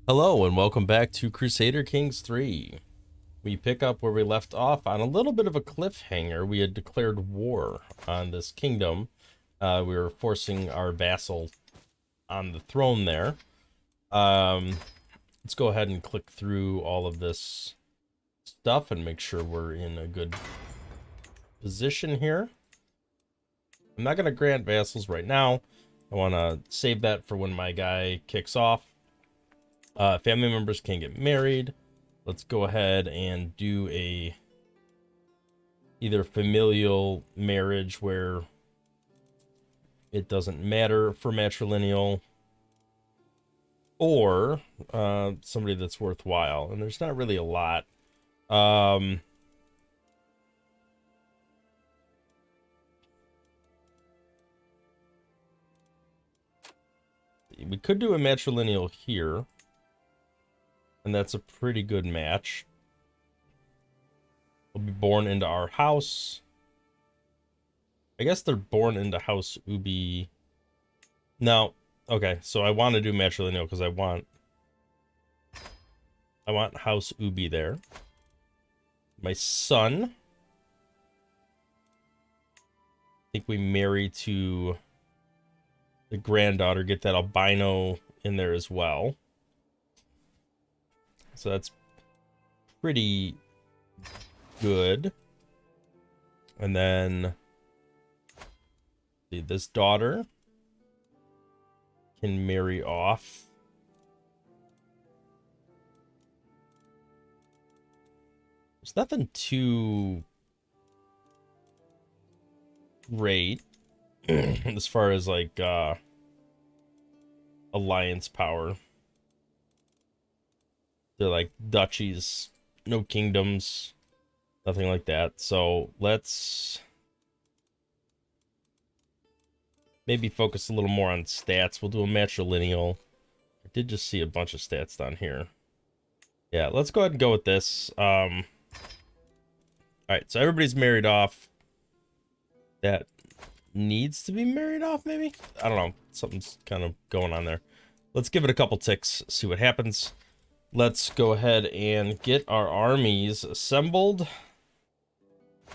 Hello and welcome back to Crusader Kings 3. We pick up where we left off on a little bit of a cliffhanger. We had declared war on this kingdom. We were forcing our vassal on the throne there. Let's go ahead and click through all of this stuff and make sure we're in a good position here. I'm not going to grant vassals right now. I want to save that for when my guy kicks off. Family members can get married. Let's go ahead and do either familial marriage where it doesn't matter for matrilineal, or somebody that's worthwhile. And there's not really a lot. We could do a matrilineal here. And that's a pretty good match. They'll be born into our house. I guess they're born into House Ubi. No. Okay, so I want to do matrilineal because I want House Ubi there. My son. I think we marry to the granddaughter, get that albino in there as well. So that's pretty good. And then this daughter can marry off. There's nothing too great as far as like alliance power. They're like duchies, no kingdoms, nothing like that. So let's maybe focus a little more on stats. We'll do a matrilineal. I did just see a bunch of stats down here. Yeah, let's go ahead and go with this. All right, so everybody's married off. That needs to be married off, maybe? I don't know. Something's kind of going on there. Let's give it a couple ticks, see what happens. Let's go ahead and get our armies assembled.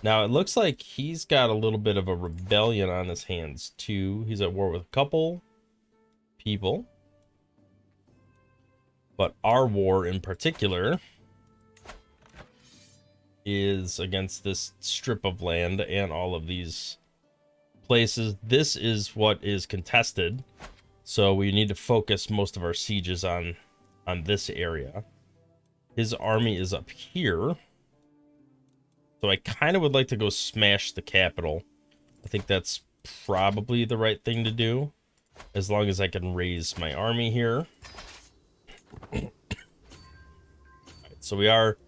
Now, it looks like he's got a little bit of a rebellion on his hands, too. He's at war with a couple people. But our war in particular is against this strip of land and all of these places. This is what is contested. So we need to focus most of our sieges on this area. His army is up here. So I kind of would like to go smash the capital. I think that's probably the right thing to do, as long as I can raise my army here. Right, so we are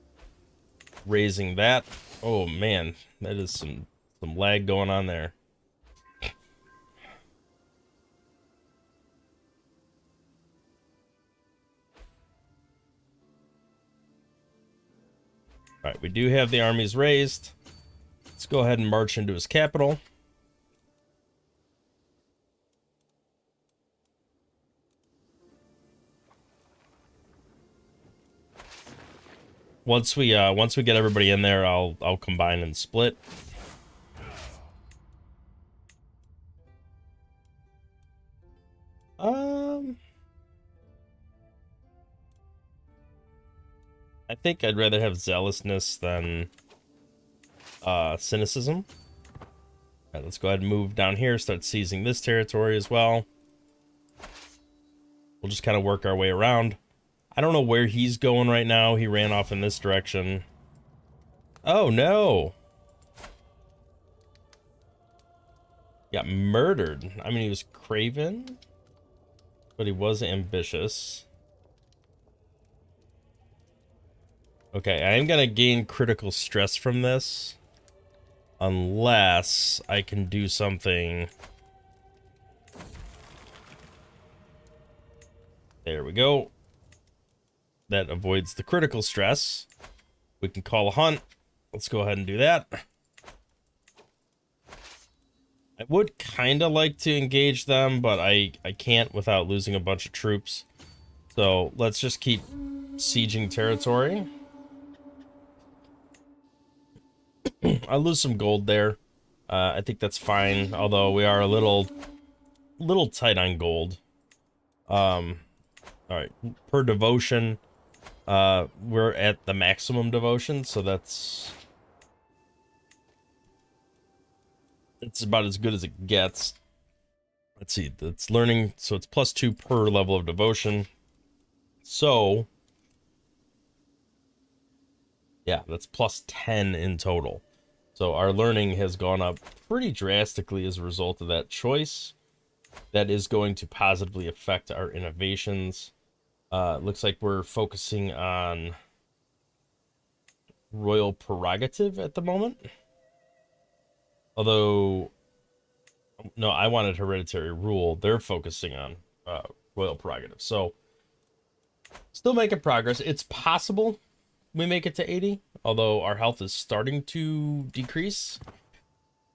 raising that. Oh man, that is some lag going on there. All right, we do have the armies raised. Let's go ahead and march into his capital. Once we get everybody in there, I'll combine and split. I think I'd rather have zealousness than cynicism. All right, let's go ahead and move down here, start seizing this territory as well. We'll just kind of work our way around. I don't know where he's going right now. He ran off in this direction. Oh, no. Got murdered. I mean, he was craven, but he was ambitious. Okay, I am going to gain critical stress from this, unless I can do something. There we go. That avoids the critical stress. We can call a hunt. Let's go ahead and do that. I would kind of like to engage them, but I can't without losing a bunch of troops. So let's just keep sieging territory. I lose some gold there. I think that's fine, although we are a little tight on gold. All right, per devotion, we're at the maximum devotion, so that's about as good as it gets. Let's see, it's learning, so it's +2 per level of devotion. So, yeah, that's +10 in total. So our learning has gone up pretty drastically as a result of that choice. That is going to positively affect our innovations. Looks like we're focusing on royal prerogative at the moment. Although, no, I wanted hereditary rule. They're focusing on royal prerogative. So, still making progress. It's possible we make it to 80, although our health is starting to decrease.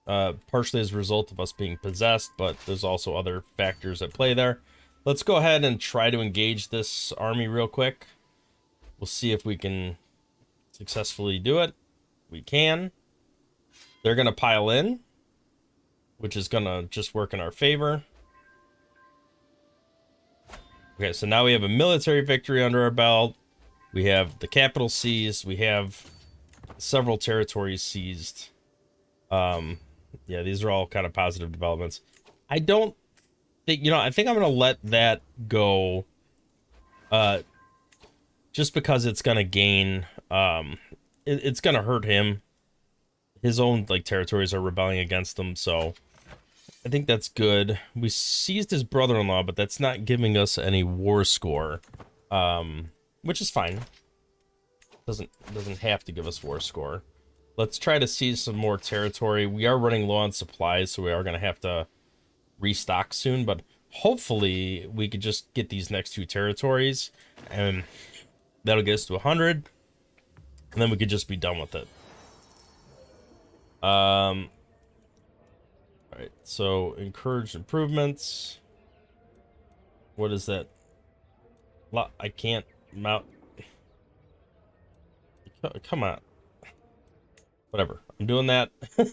Partially as a result of us being possessed, but there's also other factors at play there. Let's go ahead and try to engage this army real quick. We'll see if we can successfully do it. We can. They're going to pile in, which is going to just work in our favor. Okay, so now we have a military victory under our belt. We have the capital seized. We have several territories seized. Yeah, these are all kind of positive developments. I don't think, I think I'm going to let that go. Just because it's going to gain, it's going to hurt him. His own, territories are rebelling against him, so I think that's good. We seized his brother-in-law, but that's not giving us any war score, which is fine. Doesn't have to give us war score. Let's try to seize some more territory. We are running low on supplies, so we are going to have to restock soon, but hopefully we could just get these next 2 territories, and that'll get us to 100, and then we could just be done with it. All right, so encourage improvements. What is that? I can't mount. Come on. Whatever. I'm doing that. I'm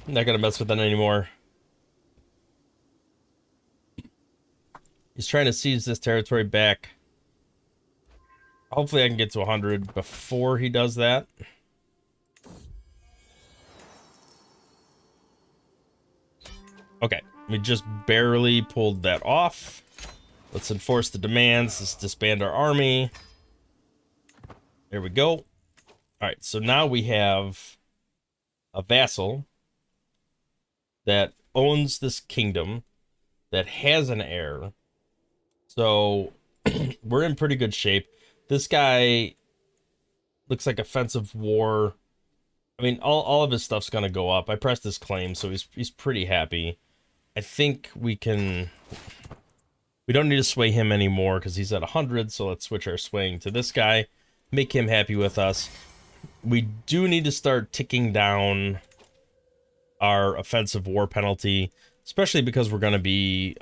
not gonna mess with that anymore. He's trying to seize this territory back. Hopefully I can get to 100 before he does that. Okay, we just barely pulled that off. Let's enforce the demands. Let's disband our army. There we go. All right, so now we have a vassal that owns this kingdom, that has an heir. So we're in pretty good shape. This guy looks like offensive war. I mean, all of his stuff's gonna go up. I pressed his claim, so he's pretty happy. I think we don't need to sway him anymore because he's at 100, so let's switch our swaying to this guy. Make him happy with us. We do need to start ticking down our offensive war penalty, especially because we're gonna be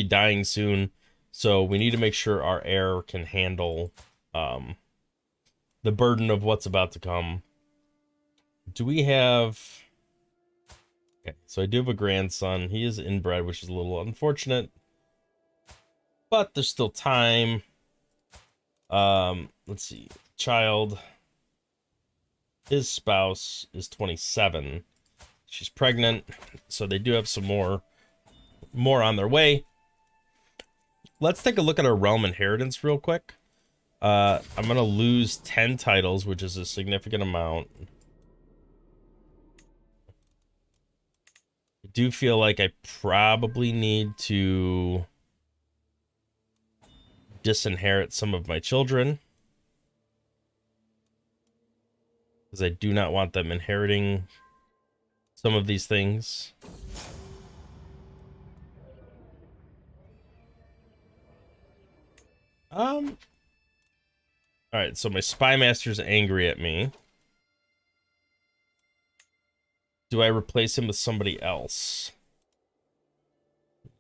dying soon, so we need to make sure our heir can handle the burden of what's about to come. Do we have... Okay, so I do have a grandson. He is inbred, which is a little unfortunate, but there's still time. Let's see. Child. His spouse is 27. She's pregnant, so they do have some more on their way. Let's take a look at our realm inheritance real quick. I'm gonna lose 10 titles, which is a significant amount. I do feel like I probably need to disinherit some of my children, because I do not want them inheriting some of these things. All right, so my spy master's angry at me. Do I replace him with somebody else?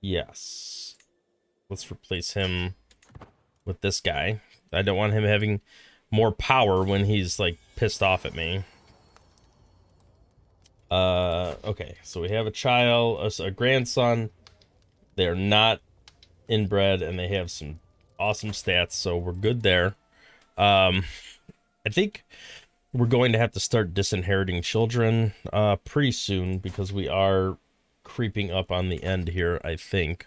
Yes. Let's replace him with this guy. I don't want him having more power when he's like pissed off at me. Okay, so we have a child, a grandson. They're not inbred and they have some awesome stats, so we're good there. I think we're going to have to start disinheriting children pretty soon because we are creeping up on the end here, I think.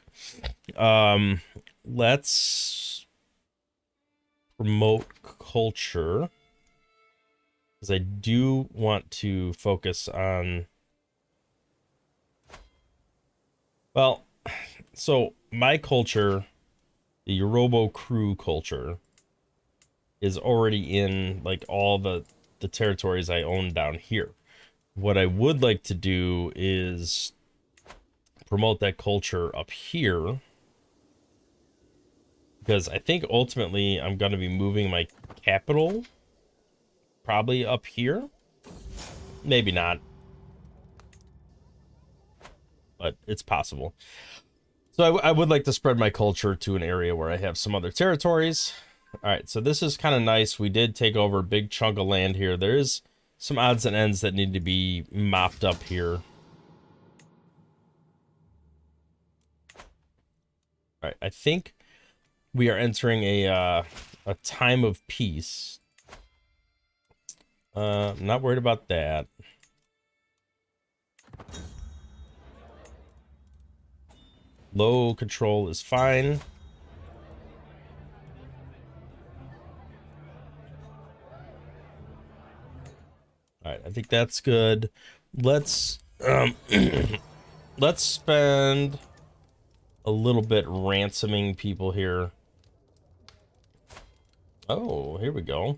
Let's promote culture because I do want to focus on, well, so my culture, the Yoruba crew culture, is already in like all the territories I own down here. What I would like to do is promote that culture up here because I think ultimately I'm going to be moving my capital probably up here. Maybe not, but it's possible. So I would like to spread my culture to an area where I have some other territories. All right, so this is kind of nice. We did take over a big chunk of land here. There is some odds and ends that need to be mopped up here. All right, I think we are entering a time of peace. I'm not worried about that. Low control is fine. All right, I think that's good. Let's let's spend a little bit ransoming people here. Oh, here we go.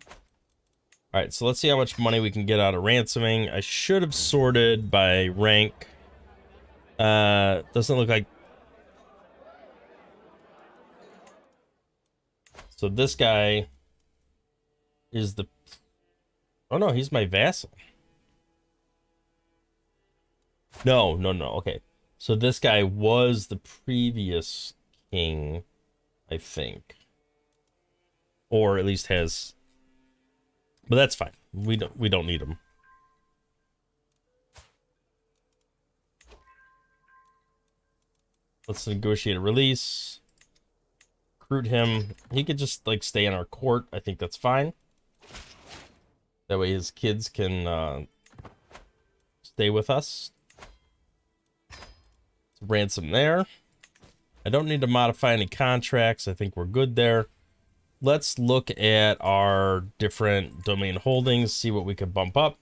All right, so let's see how much money we can get out of ransoming. I should have sorted by rank. Doesn't look like. So this guy is the. Oh no, he's my vassal. No. Okay. So this guy was the previous king, I think. Or at least has. But that's fine. We don't need him. Let's negotiate a release. Recruit him. He could just like stay in our court. I think that's fine. That way his kids can stay with us. Ransom there. I don't need to modify any contracts. I think we're good there. Let's look at our different domain holdings, see what we can bump up.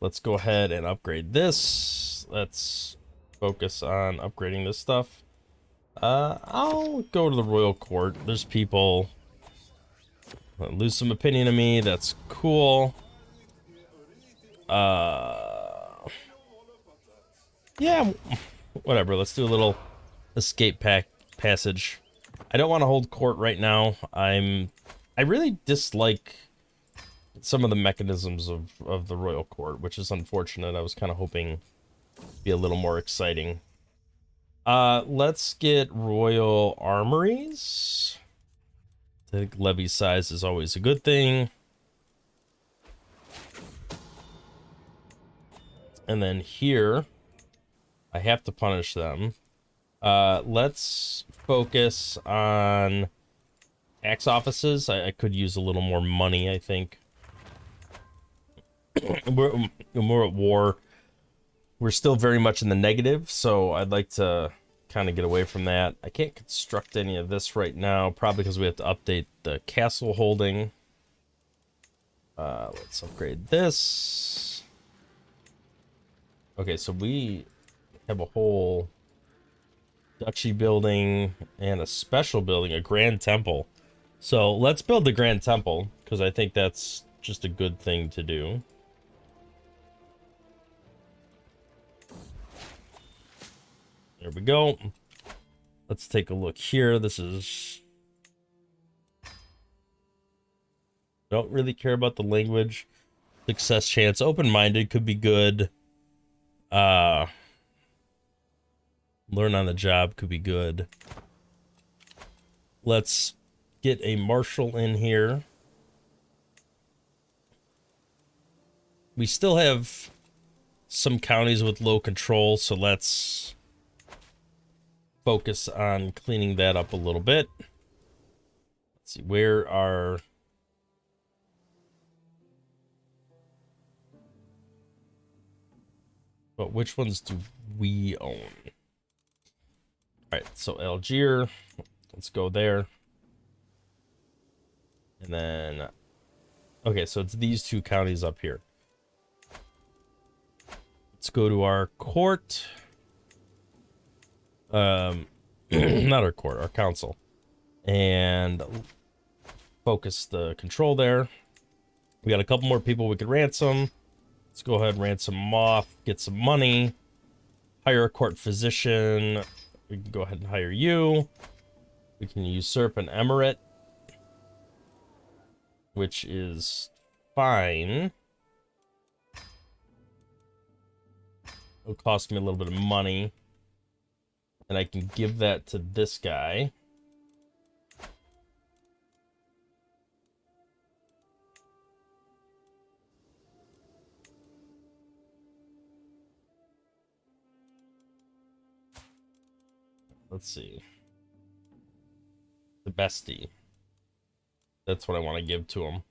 Let's go ahead and upgrade this. Let's focus on upgrading this stuff. I'll go to the royal court. There's people lose some opinion of me. That's cool. Yeah, whatever. Let's do a little escape passage. I don't want to hold court right now. I really dislike some of the mechanisms of the royal court, which is unfortunate. I was kind of hoping it'd be a little more exciting. Let's get royal armories. I think levy size is always a good thing. And then here, I have to punish them. Let's focus on tax offices. I could use a little more money, I think. we're at war. We're still very much in the negative, so I'd like to kind of get away from that. I can't construct any of this right now, probably because we have to update the castle holding. Let's upgrade this. Okay, so we have a whole duchy building and a special building, a grand temple. So let's build the grand temple, because I think that's just a good thing to do. There we go. Let's take a look here. This is... Don't really care about the language. Success chance. Open-minded could be good. Learn on the job could be good. Let's get a marshal in here. We still have some counties with low control, so let's focus on cleaning that up a little bit. Let's see, where are... But which ones do we own? Alright, so Algier, let's go there. And then... Okay, so it's these two counties up here. Let's go to our court. Not our court, our council. And focus the control there. We got a couple more people we could ransom. Let's go ahead and ransom them off, get some money, hire a court physician. We can go ahead and hire you. We can usurp an emirate, which is fine. It'll cost me a little bit of money. And I can give that to this guy. Let's see. The bestie. That's what I want to give to him.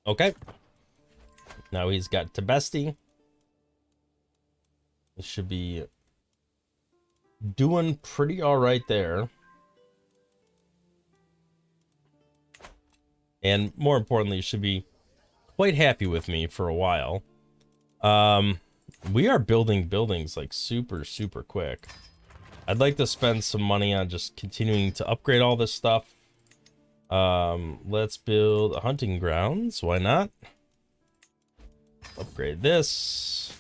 Okay. Now he's got Tibesti. This should be doing pretty all right there. And more importantly, should be quite happy with me for a while. We are building buildings like super quick. I'd like to spend some money on just continuing to upgrade all this stuff. Let's build a hunting grounds. Why not? Upgrade this.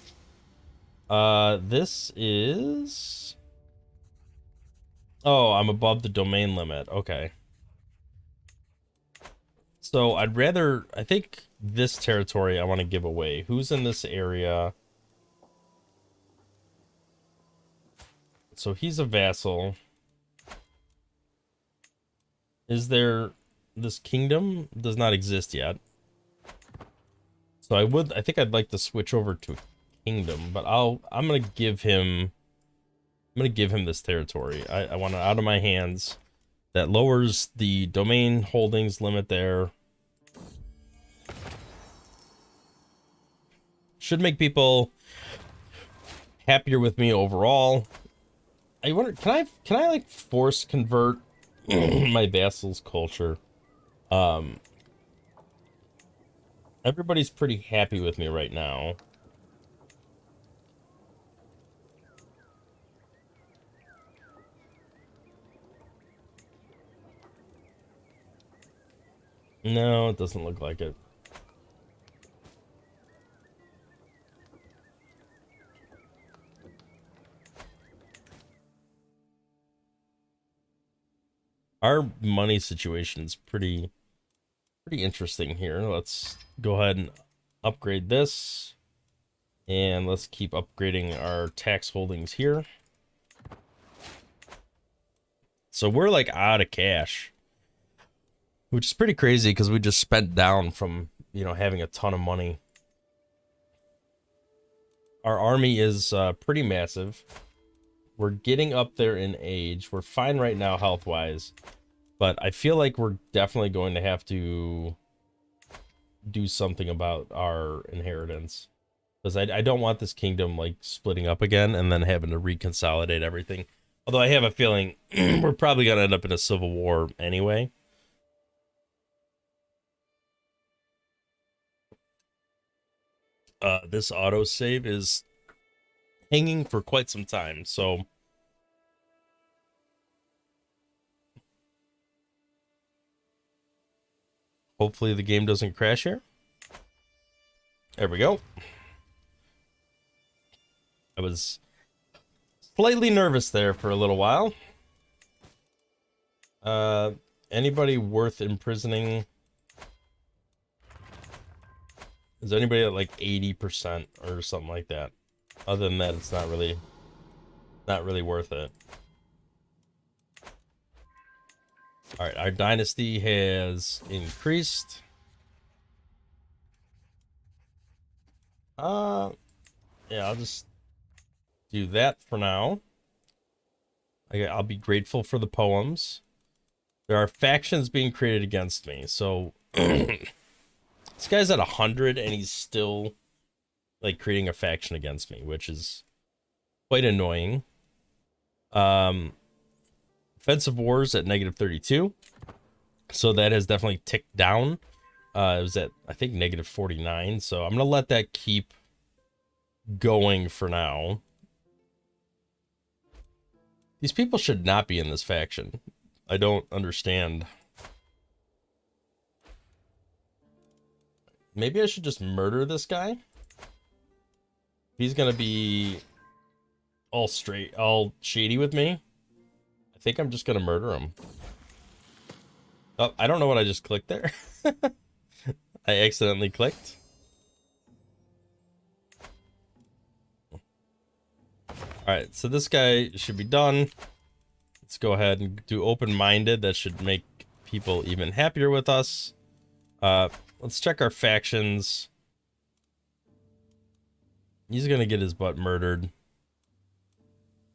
This is... Oh, I'm above the domain limit. Okay. So I'd rather... I think this territory I want to give away. Who's in this area? So he's a vassal. Is there... This kingdom does not exist yet. So I think I'd like to switch over to a kingdom, but I'm gonna give him this territory. I want it out of my hands. That lowers the domain holdings limit there. Should make people happier with me overall. I wonder, can I like force convert my vassal's culture? Everybody's pretty happy with me right now. No, it doesn't look like it. Our money situation's pretty interesting here. Let's go ahead and upgrade this. And let's keep upgrading our tax holdings here. So we're like out of cash, which is pretty crazy because we just spent down from, you know, having a ton of money. Our army is pretty massive. We're getting up there in age. We're fine right now health-wise. But I feel like we're definitely going to have to do something about our inheritance. Because I don't want this kingdom, like, splitting up again and then having to reconsolidate everything. Although I have a feeling we're probably going to end up in a civil war anyway. This autosave is hanging for quite some time, so... Hopefully the game doesn't crash here. There we go. I was slightly nervous there for a little while. Anybody worth imprisoning? Is anybody at like 80% or something like that? Other than that, it's not really worth it. All right, our dynasty has increased. Yeah, I'll just do that for now. I'll be grateful for the poems. There are factions being created against me, so this guy's at 100 and he's still like creating a faction against me, which is quite annoying. Offensive wars at -32, so that has definitely ticked down. It was at, I think, -49, so I'm gonna let that keep going for now. These people should not be in this faction. I don't understand. Maybe I should just murder this guy. He's gonna be all straight, all shady with me. I think I'm just gonna murder him. Oh, I don't know what I just clicked there. I accidentally clicked. Alright, so this guy should be done. Let's go ahead and do open-minded. That should make people even happier with us. Let's check our factions. He's gonna get his butt murdered.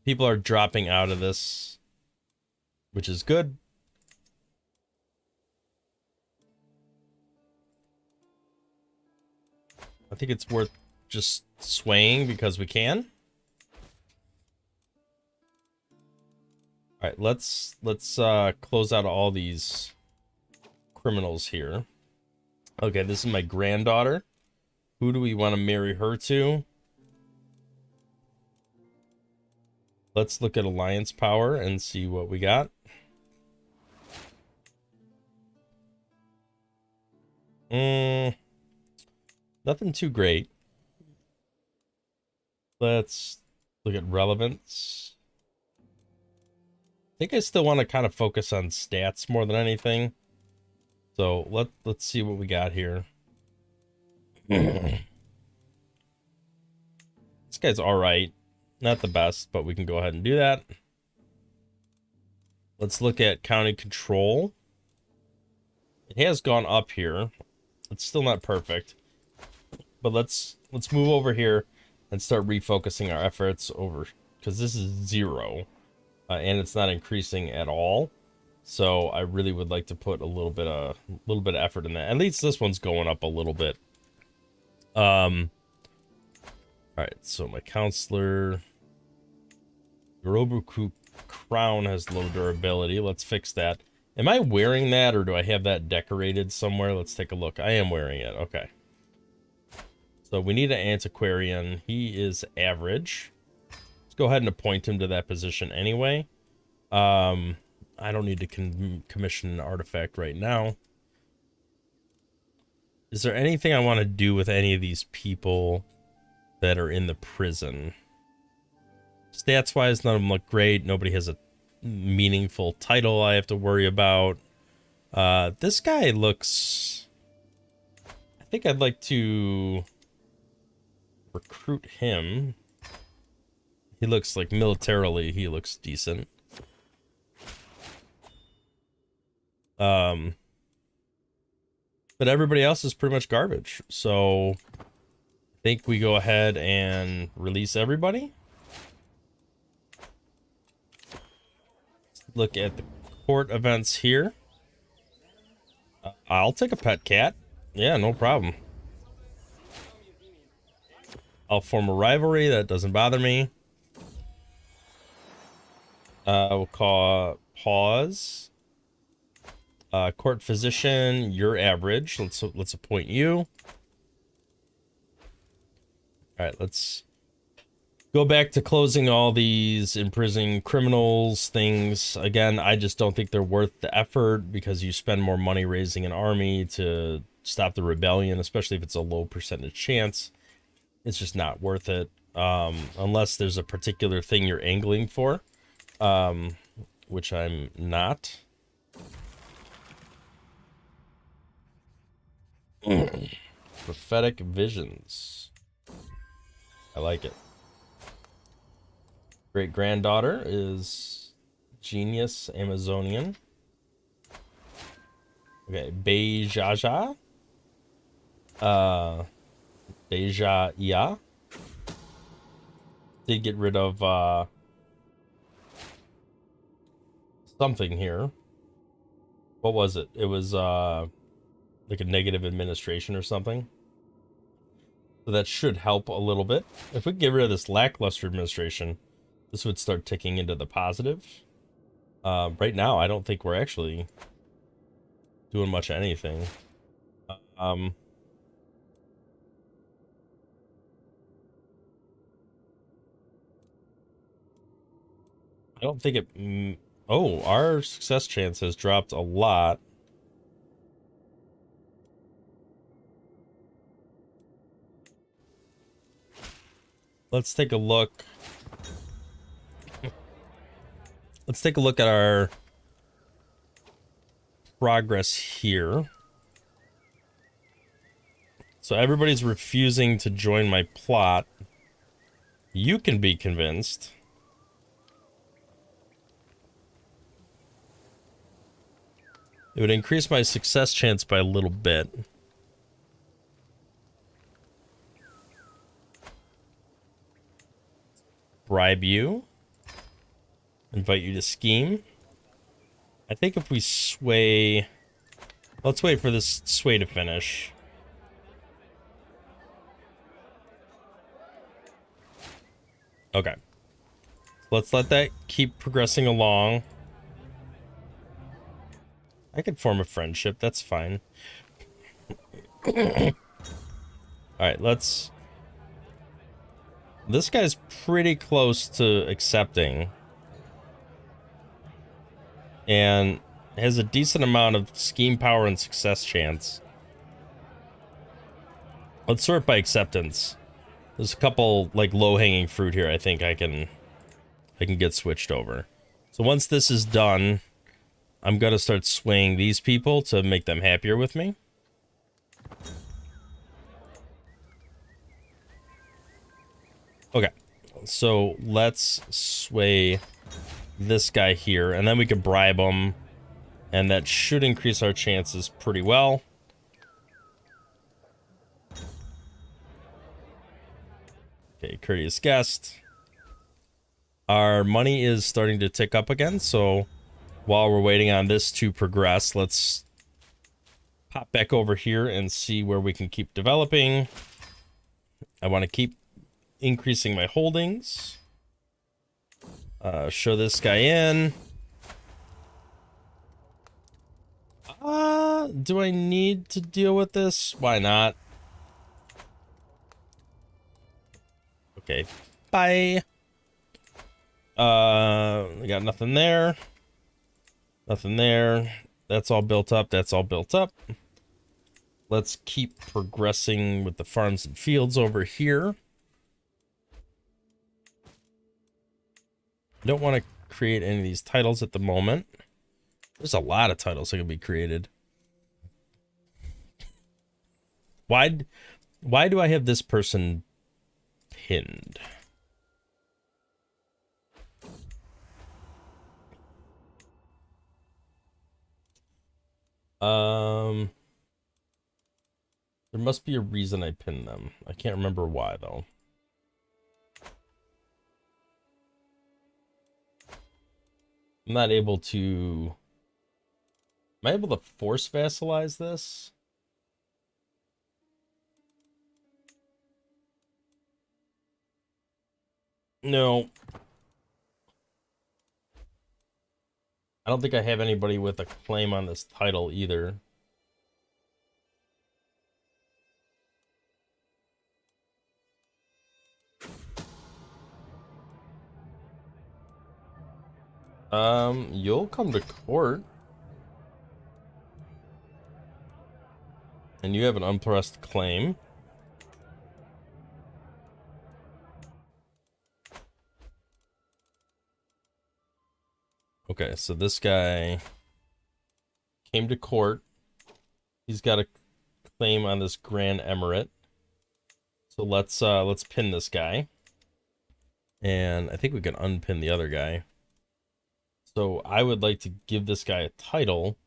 People are dropping out of this, which is good. I think it's worth just swaying because we can. All right, let's close out all these criminals here. Okay, this is my granddaughter. Who do we want to marry her to? Let's look at alliance power and see what we got. Nothing too great. Let's look at relevance. I think I still want to kind of focus on stats more than anything. So let's see what we got here. This guy's all right. Not the best, but we can go ahead and do that. Let's look at county control. It has gone up here. It's still not perfect. But let's move over here and start refocusing our efforts over, because this is 0. And it's not increasing at all. So I really would like to put a little bit of effort in that. At least this one's going up a little bit. All right, so my counselor, Yorobuku crown has low durability. Let's fix that. Am I wearing that, or do I have that decorated somewhere? Let's take a look. I am wearing it. Okay. So we need an antiquarian. He is average. Let's go ahead and appoint him to that position anyway. I don't need to commission an artifact right now. Is there anything I want to do with any of these people that are in the prison? Stats wise, none of them look great. Nobody has a meaningful title I have to worry about. This guy looks... I think I'd like to recruit him. He looks like militarily, he looks decent. But everybody else is pretty much garbage. So I think we go ahead and release everybody. Look at the court events here. I'll take a pet cat. Yeah, no problem. I'll form a rivalry. That doesn't bother me. We'll call pause. Court physician, you're average. Let's appoint you. All right, let's go back to closing all these imprisoning criminals things. Again, I just don't think they're worth the effort, because you spend more money raising an army to stop the rebellion, especially if it's a low percentage chance. It's just not worth it, unless there's a particular thing you're angling for, which I'm not. Prophetic visions. I like it. Great-granddaughter is Genius Amazonian. Okay, Beijaja. Deja Ia. Did get rid of something here. What was it? It was like a negative administration or something. So that should help a little bit. If we get rid of this lackluster administration, this would start ticking into the positive. Right now, I don't think we're actually doing much of anything. I don't think it... Oh, our success chance has dropped a lot. Let's take a look. Let's take a look at our progress here. So everybody's refusing to join my plot. You can be convinced. It would increase my success chance by a little bit. Bribe you. Invite you to scheme. I think if we sway... Let's wait for this sway to finish. Okay. Let's let that keep progressing along. I could form a friendship, that's fine. Alright, let's... This guy's pretty close to accepting. And has a decent amount of scheme power and success chance. Let's sort by acceptance. There's a couple, like, low-hanging fruit here I think I can get switched over. So once this is done, I'm gonna start swaying these people to make them happier with me. Okay, so let's sway this guy here, and then we can bribe him, and that should increase our chances pretty well. Okay, courteous guest. Our money is starting to tick up again, so while we're waiting on this to progress, let's pop back over here and see where we can keep developing. I want to keep increasing my holdings. Show this guy in. Do I need to deal with this? Why not? Okay, bye. We got nothing there. Nothing there. That's all built up. That's all built up. Let's keep progressing with the farms and fields over here. I don't want to create any of these titles at the moment. There's a lot of titles that can be created. Why do I have this person pinned? There must be a reason I pinned them. I can't remember why though. I'm not able to... Am I able to force vassalize this? No. I don't think I have anybody with a claim on this title either. You'll come to court. And you have an unpressed claim. Okay, so this guy came to court. He's got a claim on this Grand Emirate. So let's pin this guy. And I think we can unpin the other guy. So I would like to give this guy a title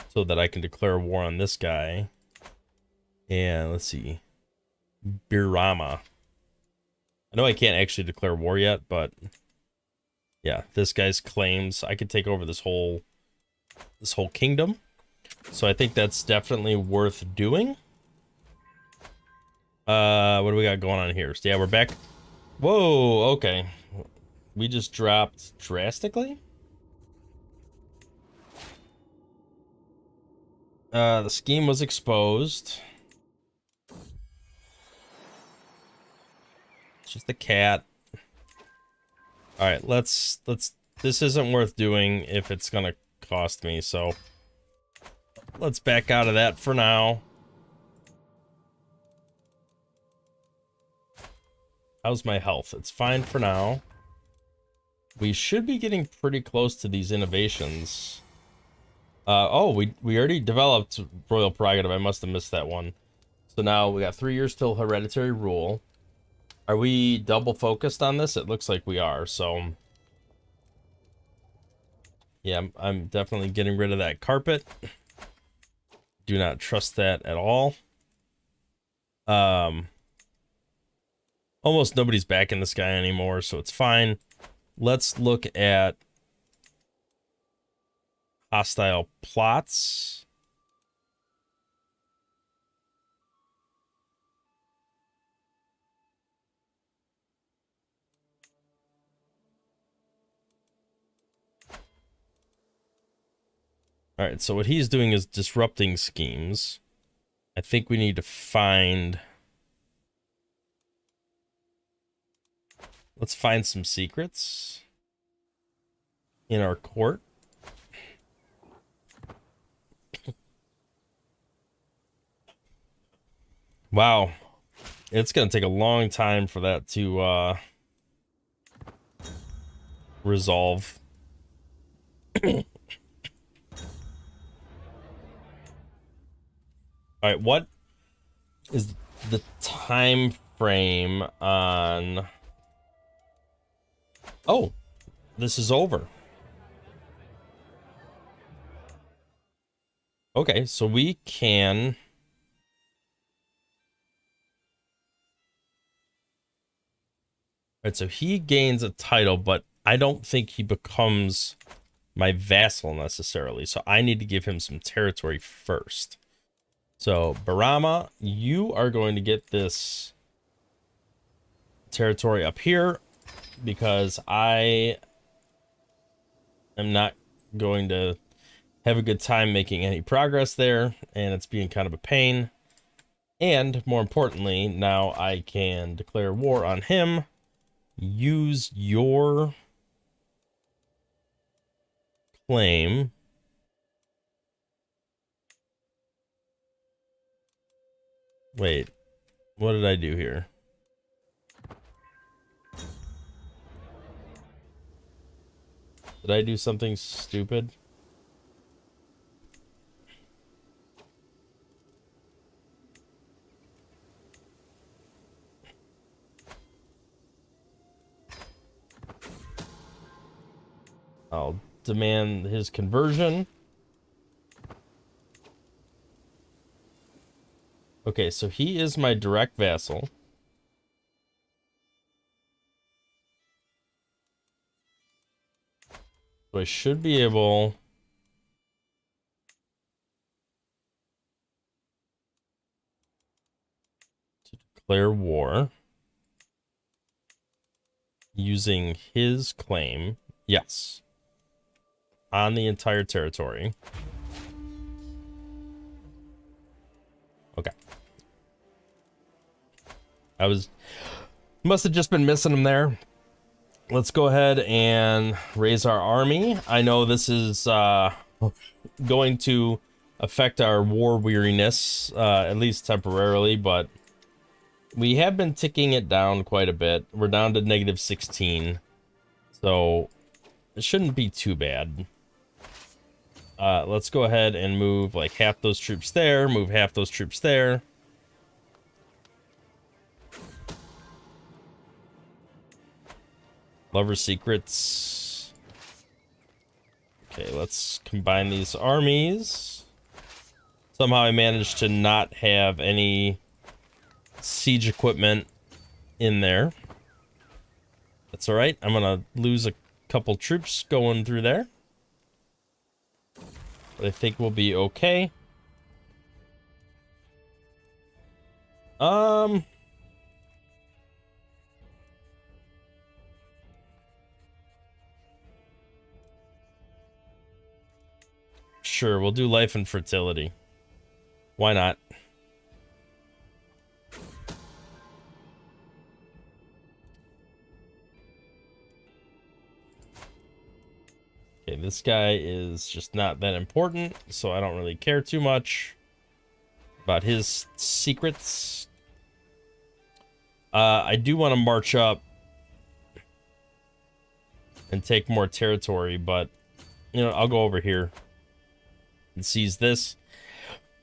so that I can declare war on this guy. And let's see. Birama. I know I can't actually declare war yet, but yeah, this guy's claims. I could take over this whole kingdom. So I think that's definitely worth doing. What do we got going on here? So yeah, we're back. Whoa, okay. We just dropped drastically. The scheme was exposed. It's just a cat. All right, let's. This isn't worth doing if it's gonna cost me. So let's back out of that for now. How's my health? It's fine for now. We should be getting pretty close to these innovations. Oh, we already developed Royal Prerogative. I must have missed that one. So now we got 3 years till hereditary rule. Are we double focused on this? It looks like we are. So yeah, I'm definitely getting rid of that carpet. Do not trust that at all. Almost nobody's backing this guy anymore, so it's fine. Let's look at hostile plots. All right, so what he's doing is disrupting schemes. I think we need to find... Let's find some secrets in our court. Wow. It's going to take a long time for that to resolve. All right, what is the time frame on... Oh, this is over. Okay, so we can... All right, so he gains a title, but I don't think he becomes my vassal necessarily. So I need to give him some territory first. So, Barama, you are going to get this territory up here because I am not going to have a good time making any progress there, and it's being kind of a pain. And more importantly, now I can declare war on him, use your claim. Wait, what did I do here? Did I do something stupid? I'll demand his conversion. Okay, so he is my direct vassal. So I should be able to declare war using his claim. Yes. On the entire territory. Okay. Must have just been missing him there. Let's go ahead and raise our army. I know this is going to affect our war weariness, at least temporarily, but we have been ticking it down quite a bit. We're down to -16, so it shouldn't be too bad. Let's go ahead and move like half those troops there, move half those troops there. Lover secrets. Okay, let's combine these armies. Somehow I managed to not have any siege equipment in there. That's all right. I'm gonna lose a couple troops going through there, but I think we'll be okay. Sure, we'll do life and fertility. Why not? Okay, this guy is just not that important, so I don't really care too much about his secrets. I do want to march up and take more territory, but, you know, I'll go over here and seize this.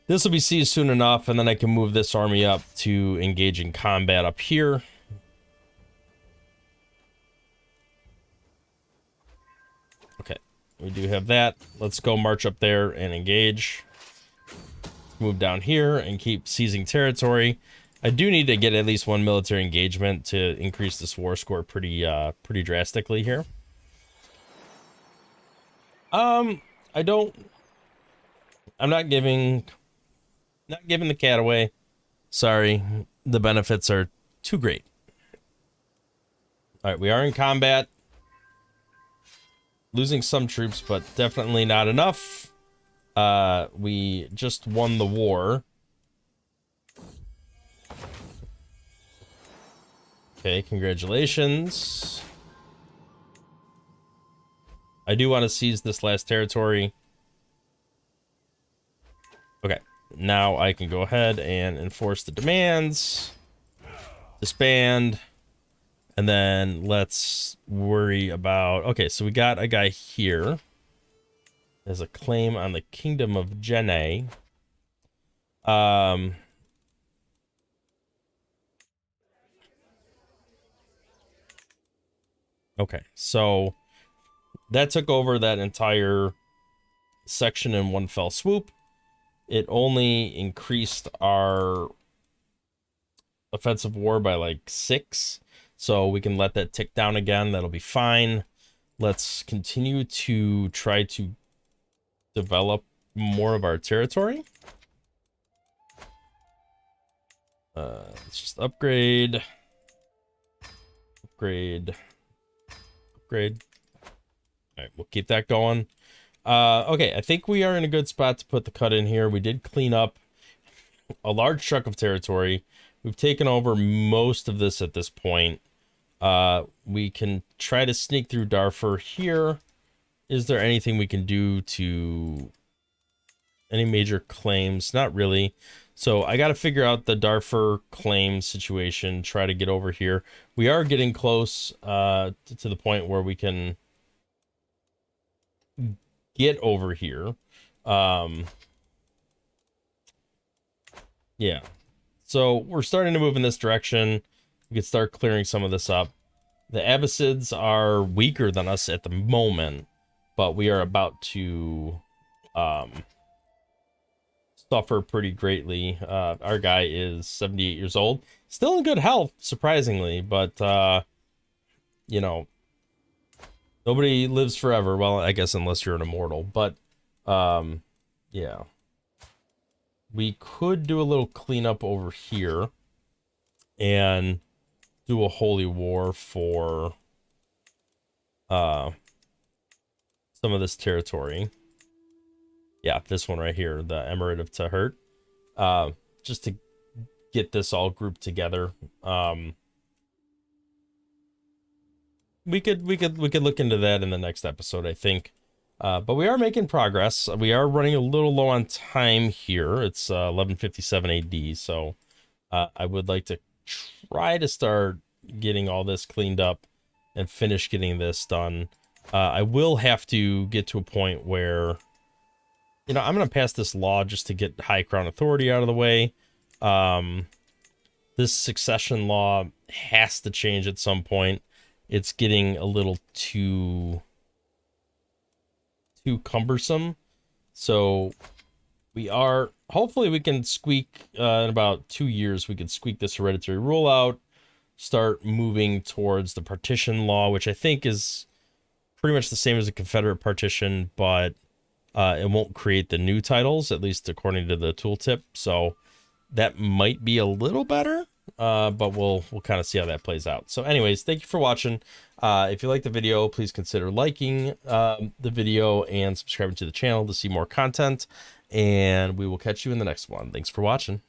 This will be seized soon enough, and then I can move this army up to engage in combat up here. Okay, we do have that. Let's go march up there and engage. Move down here and keep seizing territory. I do need to get at least one military engagement to increase this war score pretty drastically here. I'm not giving the cat away. Sorry, the benefits are too great. All right, we are in combat. Losing some troops, but definitely not enough. We just won the war. Okay, congratulations. I do want to seize this last territory. Okay, now I can go ahead and enforce the demands. Disband. And then let's worry about... Okay, so we got a guy here. There's a claim on the Kingdom of Jenne. Okay, so that took over that entire section in one fell swoop. It only increased our offensive war by like 6. So we can let that tick down again. That'll be fine. Let's continue to try to develop more of our territory. Let's just upgrade. Upgrade. Upgrade. All right, we'll keep that going. Okay, I think we are in a good spot to put the cut in here. We did clean up a large chunk of territory. We've taken over most of this at this point. We can try to sneak through Darfur here. Is there anything we can do to... Any major claims? Not really. So I got to figure out the Darfur claim situation, try to get over here. We are getting close to the point where we can get over here. Yeah. So we're starting to move in this direction. We can start clearing some of this up. The Abbasids are weaker than us at the moment, but we are about to suffer pretty greatly. Our guy is 78 years old. Still in good health, surprisingly, but, you know, nobody lives forever. Well, I guess unless you're an immortal, but, yeah. We could do a little cleanup over here and do a holy war for some of this territory. Yeah, this one right here, the Emirate of Tahert. Just to get this all grouped together. We could look into that in the next episode, I think. But we are making progress. We are running a little low on time here. It's 11:57 AD, so I would like to try to start getting all this cleaned up and finish getting this done. I will have to get to a point where you know, I'm going to pass this law just to get High Crown Authority out of the way. This succession law has to change at some point. It's getting a little too cumbersome. So hopefully we can squeak, in about 2 years, we can squeak this hereditary rule out, start moving towards the partition law, which I think is pretty much the same as a Confederate partition, but it won't create the new titles, at least according to the tooltip. So that might be a little better, but we'll kind of see how that plays out. So anyways, thank you for watching. If you like the video, please consider liking the video and subscribing to the channel to see more content. And we will catch you in the next one. Thanks for watching.